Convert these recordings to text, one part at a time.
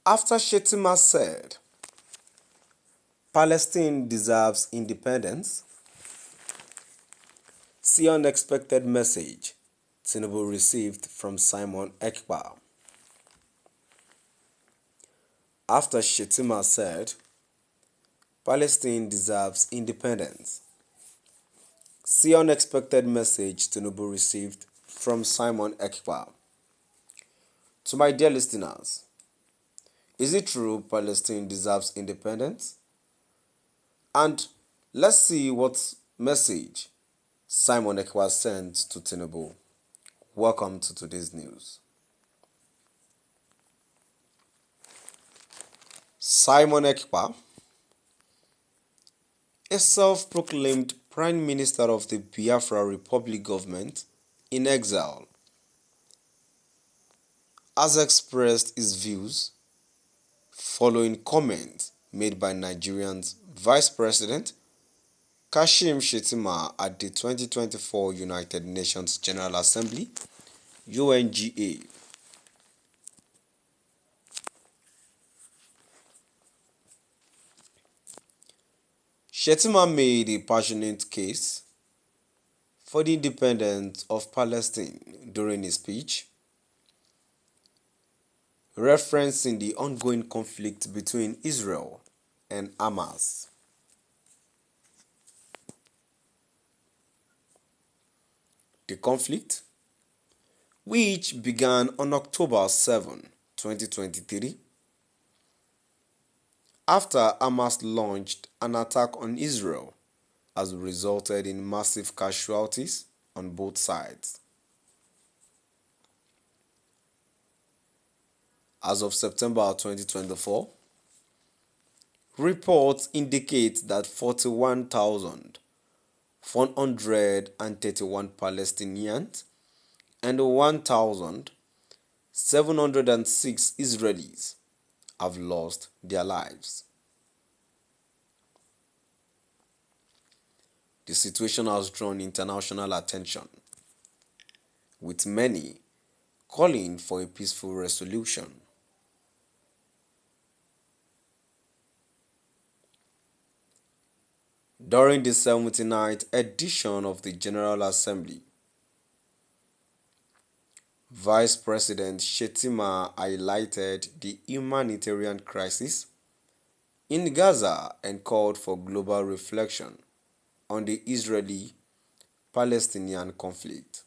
After Shettima said Palestine deserves independence, see unexpected message Tinubu received from Simon Ekpa. After Shettima said Palestine deserves independence, see unexpected message Tinubu received from Simon Ekpa. To my dear listeners, is it true Palestine deserves independence? And let's see what message Simon Ekpa sent to Tinubu. Welcome to today's news. Simon Ekpa, a self-proclaimed Prime Minister of the Biafra Republic government in exile, has expressed his views following comments made by Nigeria's Vice President Kashim Shettima at the 2024 United Nations General Assembly (UNGA). Shettima made a passionate case for the independence of Palestine during his speech, referencing the ongoing conflict between Israel and Hamas. The conflict, which began on October 7, 2023, after Hamas launched an attack on Israel, has resulted in massive casualties on both sides. As of September 2024, reports indicate that 41,131 Palestinians and 1,706 Israelis have lost their lives. The situation has drawn international attention, with many calling for a peaceful resolution. During the 79th edition of the General Assembly, Vice President Shettima highlighted the humanitarian crisis in Gaza and called for global reflection on the Israeli-Palestinian conflict.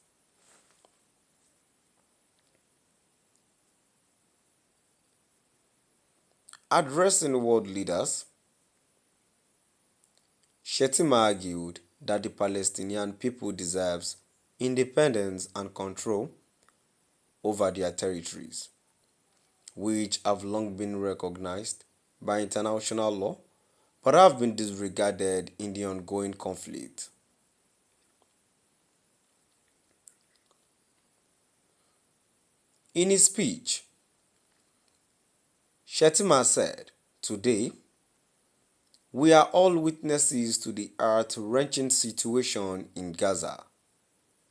Addressing world leaders, Shettima argued that the Palestinian people deserves independence and control over their territories, which have long been recognized by international law but have been disregarded in the ongoing conflict. In his speech, Shettima said, "Today, we are all witnesses to the heart-wrenching situation in Gaza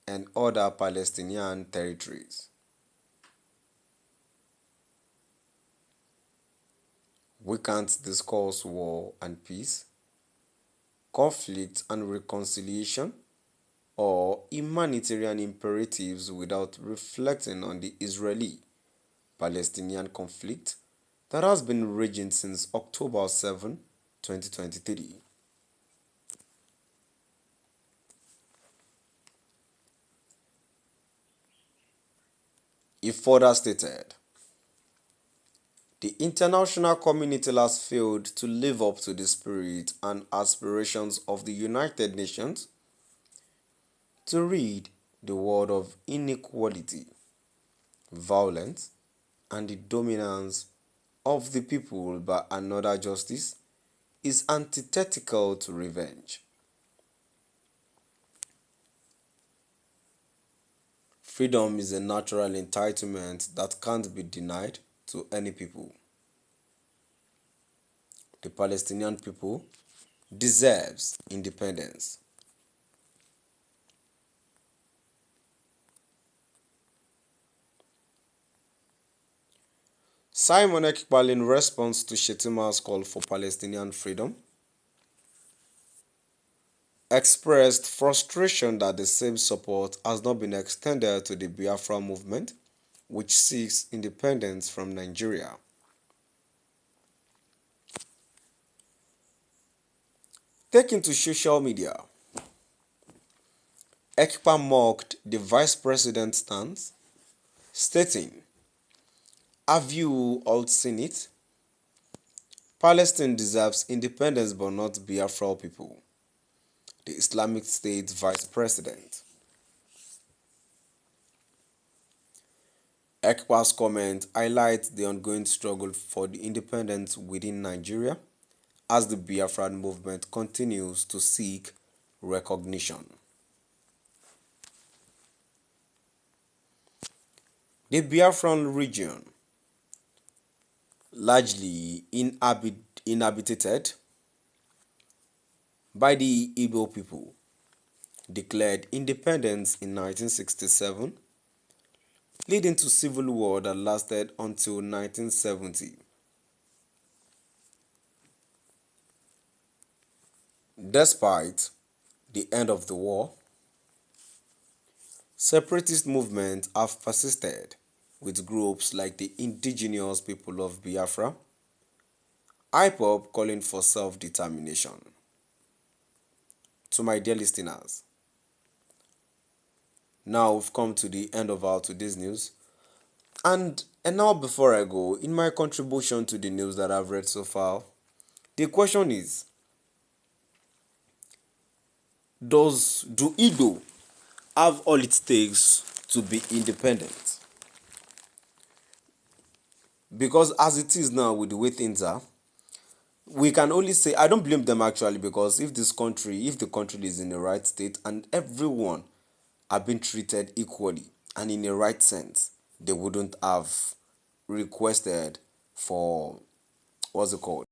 and other Palestinian territories. We can't discuss war and peace, conflict and reconciliation, or humanitarian imperatives without reflecting on the Israeli-Palestinian conflict that has been raging since October 7, 2023. He further stated, "The international community has failed to live up to the spirit and aspirations of the United Nations to rid the world of inequality, violence, and the dominance of the people by another justice is antithetical to revenge. Freedom is a natural entitlement that can't be denied to any people. The Palestinian people deserves independence." Simon Ekpa, in response to Shettima's call for Palestinian freedom, expressed frustration that the same support has not been extended to the Biafra movement, which seeks independence from Nigeria. Taken to social media, Ekpa mocked the vice president's stance, stating, "Have you all seen it? Palestine deserves independence but not Biafra people," the Islamic State vice president. Ekpa's comment highlights the ongoing struggle for the independence within Nigeria as the Biafran movement continues to seek recognition. The Biafran region, largely inhabited by the Igbo people, declared independence in 1967, leading to civil war that lasted until 1970. Despite the end of the war, separatist movements have persisted, with groups like the indigenous people of Biafra, IPOB, calling for self-determination. To my dear listeners, now we've come to the end of our today's news. And now before I go, in my contribution to the news that I've read so far, the question is, do Igbo have all it takes to be independent? Because as it is now with the way things are, we can only say, I don't blame them actually, because if the country is in the right state and everyone are being treated equally and in the right sense, they wouldn't have requested for, what's it called,